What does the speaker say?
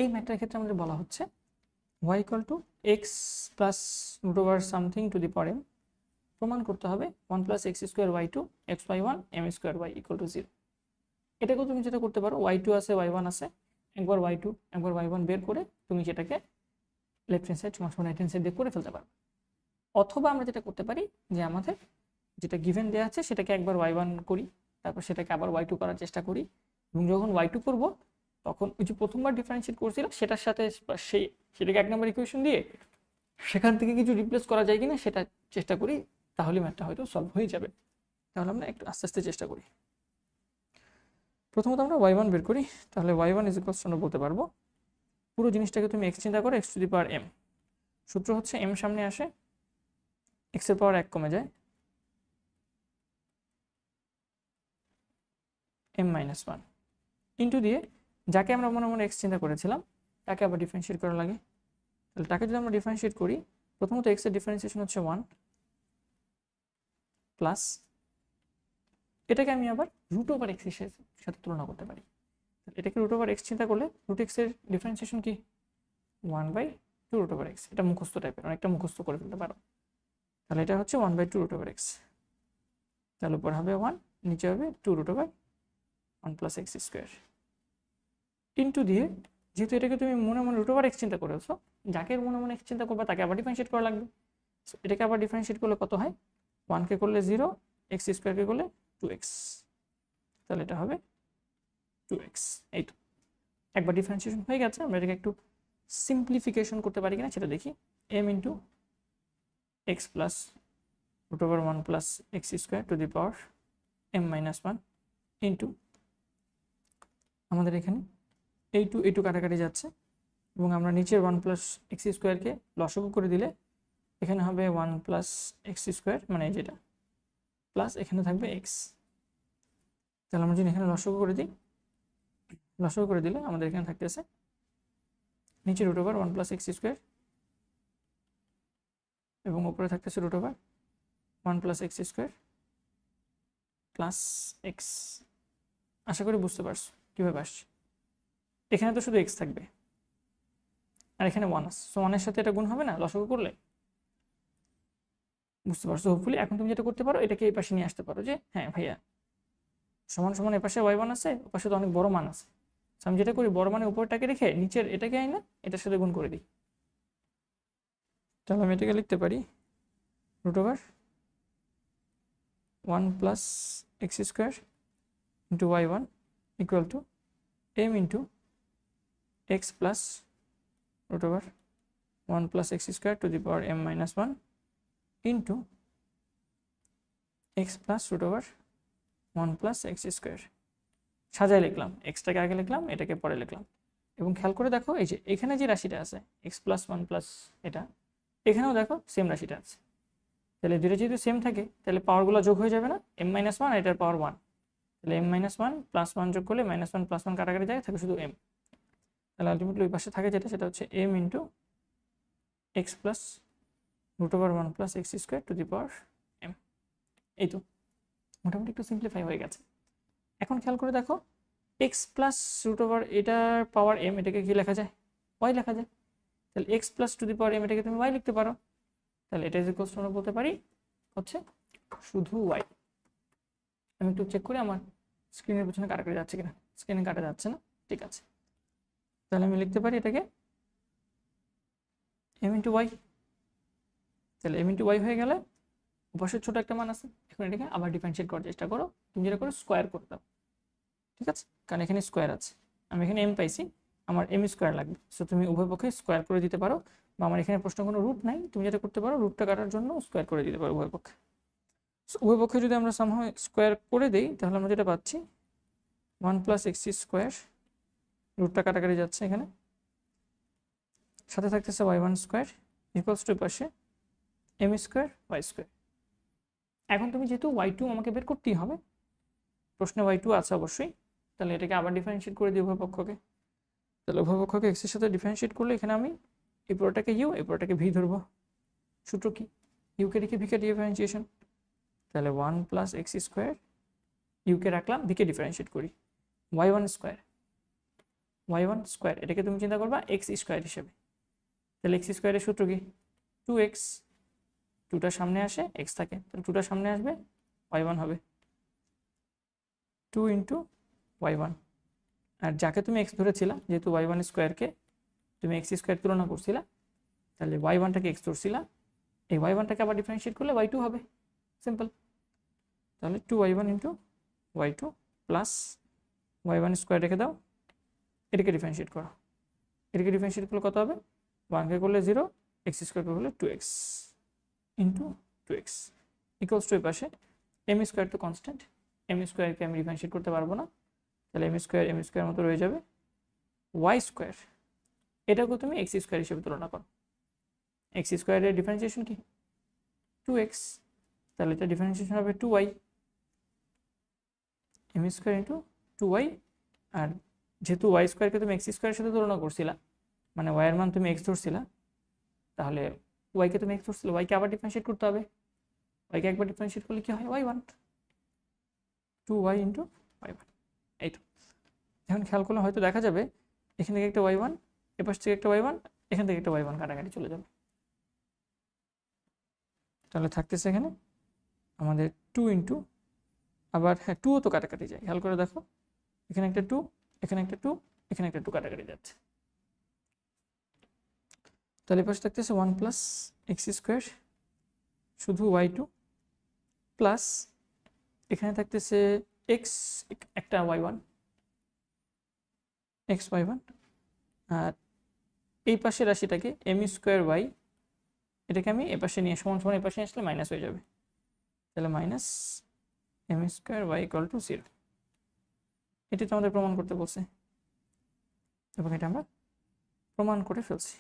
এই ম্যাথটার ক্ষেত্রে আমাদের বলা হচ্ছে y equal to x plus root over something to the power m প্রমাণ করতে হবে 1 plus x square y two x y one m square y equal to 0। এটাকেও তুমি যেটা করতে পারো, y2 আছে y1 আছে, একবার y2 একবার y1 বের করে তুমি সেটাকে লেফট হ্যান্ড সাইড সমান রাইট হ্যান্ড সাইড দিয়ে করে ফেলতে পারো। অথবা আমরা যেটা করতে পারি যে আমাদের যেটা গিভেন দেওয়া আছে সেটাকে একবার y1 করি, তারপর সেটাকে আবার y2 করার চেষ্টা করি, এবং যখন y2 করব তখন ওই যে প্রথমবার ডিফারেন্সিয়েট করছিলাম সেটার সাথে সেটাকে 1 নম্বর ইকুয়েশন দিয়ে সেখান থেকে কিছু রিপ্লেস করা যায় কিনা সেটা চেষ্টা করি, তাহলে ম্যাথটা হয়তো সলভ হয়ে যাবে। তাহলে আমরা একটু আস্তে আস্তে চেষ্টা করি। প্রথমত আমরা y1 বের করি, তাহলে y1 ইজ ইকুয়ালস আমরা বলতে পারবো পুরো জিনিসটাকে তুমি x চিন্তা করো, x two the power m। সূত্র হচ্ছে m সামনে আসে, x এর পাওয়ার 1 কমে যায়, m মাইনাস 1 ইন্টু দিয়ে যাকে আমরা মনে মনে x চিন্তা করেছিলাম তাকে আবার ডিফারেন্সিয়েট করা লাগে। তাহলে তাকে যদি আমরা ডিফারেন্সিয়েট করি, প্রথমত x এর ডিফারেন্সিয়েশন হচ্ছে 1 প্লাস এটাকে আমি আবার রুট ওভার এক্স এর সাথে তুলনা করতে পারি। এটাকে রুট ওভার এক্স চিন্তা করলে রুট এক্স এর ডিফারেন্সিয়েশন কি 1/2 রুট ওভার এক্স। এটা মুখস্থ টাইপের, অনেকটা মুখস্থ করে ফেলতে পারো। তাহলে এটা হচ্ছে 1/2 রুট ওভার এক্স, তাহলে উপর হবে 1, নিচে হবে 2 root over 1 plus x square into দিয়ে, যেহেতু এটাকে তুমি মনে মনে রুট ওভার এক্স চিন্তা করেছো, যাকে মনে মনে এক্স চিন্তা করবে তাকে আবার ডিফারেন্সিয়েট করা লাগবে। এটাকে আবার ডিফারেন্সিয়েট করলে কত হয়, 1 কে করলে 0, এক্স স্কোয়ারকে করলে 2x, তাহলে এটা হবে 2x। এই তো একবার ডিফারেন্সিয়েশন হয়ে গেছে। আমরা এটাকে একটু সিম্পলিফিকেশন করতে পারি কিনা সেটা দেখি। m into x plus root over 1 plus x square to the power m minus 1 into আমাদের এখানে এই টু কাটাকাটি যাচ্ছে, এবং আমরা নিচের 1 প্লাস এক্স স্কোয়ারকে লসাগু করে দিলে এখানে হবে 1 প্লাস এক্স স্কোয়ার, মানে যেটা প্লাস এখানে থাকবে এক্স। তাহলে আমরা যদি এখানে লসাগু করে দিই, লসাগু করে দিলে আমাদের এখানে থাকতেছে নিচে root over 1 plus x square এবং উপরে থাকতেছে root over 1 plus x square plus X. আশা করি বুঝতে পারছো কীভাবে আসছে। এখানে তো শুধু এক্স থাকবে আর এখানে 1 আছে, সো 1 এর সাথে এটা গুণ হবে না লসাগু করলে, বুঝতে পারছো হোপফুলি। এখন তুমি যেটা করতে পারো, এটাকে এই পাশে নিয়ে আসতে পারো যে হ্যাঁ ভাইয়া সমান সমান এপাশে y1 আছে, ওপাশে তো অনেক বড় মান আছে। আমি যেটা করি, বড় মানে উপরটাকে রেখে নিচের এটাকে আই না এটার সাথে গুণ করে দিই। তাহলে আমি এটাকে লিখতে পারি root over 1 plus x square into y1 equal to m into x plus root over 1 plus x square to the power m minus 1 into x plus root over 1 plus x square. সাজায় লিখলাম, এক্সটাকে আগে লিখলাম, এটাকে পরে লিখলাম। এবং খেয়াল করে দেখো এই যে এখানে যে রাশিটা আছে এক্স প্লাস 1 প্লাস এটা, এখানেও দেখো সেম রাশিটা আছে। তাহলে দুটো যেহেতু সেম থাকে তাহলে পাওয়ারগুলো যোগ হয়ে যাবে না, m মাইনাস 1 এটার পাওয়ার 1, তাহলে m মাইনাস 1 প্লাস 1 যোগ করলে মাইনাস 1 প্লাস 1 কাটাকাটি যায়, থাকে শুধু m। তাহলে আলটিমেটলি ওই পাশে থাকে যেটা, সেটা হচ্ছে m into x plus root over 1 plus x square to the power m। এই তো মোটামুটি একটু সিম্পলিফাই হয়ে গেছে। এখন খেয়াল করে দেখো এক্স প্লাস রুট ওভার এটার পাওয়ার m, এটাকে কি লেখা যায়, y লেখা যায়। তাহলে x plus two the power m এটাকে তুমি y লিখতে পারো। তাহলে এটা ইকুয়ালস টু আমরা বলতে পারি হচ্ছে শুধু y। আমি একটু চেক করি আমার স্ক্রিনের পিছনে কাটাকাটি যাচ্ছে কিনা, স্ক্রিনে কাটা যাচ্ছে না, ঠিক আছে। তাহলে আমি লিখতে পারি এটাকে m ইন্টু y। তাহলে m ইন্টু y হয়ে গেলে পাশে ছোট একটা মান আছে, এখন এটাকে আবার ডিফারেন্সিয়েট করার চেষ্টা করো। তুমি যেটা করো স্কোয়ার করতে দাও, ঠিক আছে, কারণ এখানে স্কোয়ার আছে, আমি এখানে m পাইছি, আমার m স্কোয়ার লাগবে। সো তুমি উভয় পক্ষে স্কোয়ার করে দিতে পারো, বা আমার এখানে প্রশ্ন কোনো রুট নাই, তুমি যেটা করতে পারো রুটটা কাটার জন্য স্কোয়ার করে দিতে পারো উভয় পক্ষে। উভয় পক্ষে যদি আমরা সামহাও স্কোয়ার করে দিই তাহলে আমরা যেটা পাচ্ছি 1 প্লাস এক্স স্কোয়ার, রুটটা কাটাকাটি যাচ্ছে এখানে, সাথে থাকতেছে y1 স্কোয়ার ইকুয়ালস টু পাশে m স্কোয়ার y স্কোয়ার। এখন তুমি যেহেতু y2 আমাকে বের করতেই হবে, প্রশ্নে y2 আছে অবশ্যই, তাহলে এটাকে আবার ডিফারেন্সিয়েট করে দিই উভয় পক্ষকে। তাহলে উভয় পক্ষকে x এর সাথে ডিফারেন্সিয়েট করলে এখানে আমি এই পুরোটাকে u, এই পুরোটাকে v ধরবো। সূত্র কি, u কে রেখে v কে ডিফারেন্সিয়েশন, তাহলে 1 প্লাস এক্স স্কোয়ার, u কে রাখলাম, v কে ডিফারেন্সিয়েট করি y1 স্কোয়ার, y1 স্কোয়ার, এটাকে তুমি চিন্তা করবা এক্স স্কোয়ার হিসেবে। তাহলে এক্স স্কোয়ারের সূত্র কি? 2x, 2টা সামনে আসে এক্স থাকে, তাহলে 2টা সামনে আসবে y1 হবে 2 ইন্টু y1। আর যাকে তুমি এক্স ধরেছিলা, যেহেতু y1 স্কোয়ারকে তুমি এক্স স্কোয়ার তুলনা করছিলা, তাহলে y1টাকে এক্স ধরছিলা, এই y1টাকে আবার ডিফারেন্সিয়েট করলে y2 হবে, সিম্পল। তাহলে 2y1 into y2 plus y1 square রেখে দাও, এটাকে ডিফারেন্সিয়েট করো, এটাকে ডিফারেন্সিয়েট করলে কত হবে? 1কে করলে 0, এক্স স্কোয়ারকে করলে 2x into 2x equals to, এই পাশে এম স্কোয়ার তো কনস্ট্যান্ট, এম স্কোয়ারকে আমি ডিফারেন্সিয়েট করতে পারবো না, তাহলে এম স্কোয়ার মতো রয়ে যাবে। ওয়াই স্কোয়ার, এটাকেও তুমি এক্স স্কোয়ার হিসেবে তুলনা করো, এক্স স্কোয়ারের ডিফারেন্সিয়েশন কি? 2x, তাহলে এটা ডিফারেন্সিয়েশন হবে 2y, M square into 2y। আর যেহেতু ওয়াই স্কোয়ারকে তুমি এক্স স্কোয়ারের সাথে তুলনা করছিলা, মানে ওয়াইয়ের মান তুমি এক্স ধরছিলা, তাহলে ওয়াইকে তুমি এক্স ধরছিলে, ওয়াইকে আবার ডিফারেন্সিয়েট করতে হবে, ওয়াইকে একবার ডিফারেন্সিয়েট করলে কি হয়? y1, 2y ইন্টু y1, এই তো। এখন খেয়াল করলে হয়তো দেখা যাবে এখান থেকে একটা y1, এপাশ থেকে একটা y1, এখান থেকে একটা y1 কাটাকাটি চলে যাবে, তাহলে থাকতেছে এখানে আমাদের 2 ইন্টু, আবার হ্যাঁ 2ও তো কাটাকাটি যায়, খেয়াল করে দেখো, এখানে একটা 2, এখানে একটা 2, এখানে একটা 2 কাটাকাটি যাচ্ছে, তাহলে পাশে থাকতেছে 1 প্লাস এক্স স্কোয়ার শুধু y2 প্লাস এখানে থাকতেছে এক্স, একটা y1 এক্স y1, আর এই পাশের রাশিটাকে এম স্কোয়ার ওয়াই, এটাকে আমি এপাশে নিয়ে সমান সমান এপাশে আসলে মাইনাস হয়ে যাবে, তাহলে minus m square y equal to 0। এটি তো আমাদের প্রমাণ করতে বলছে এবং এটা আমরা প্রমাণ করে ফেলছি।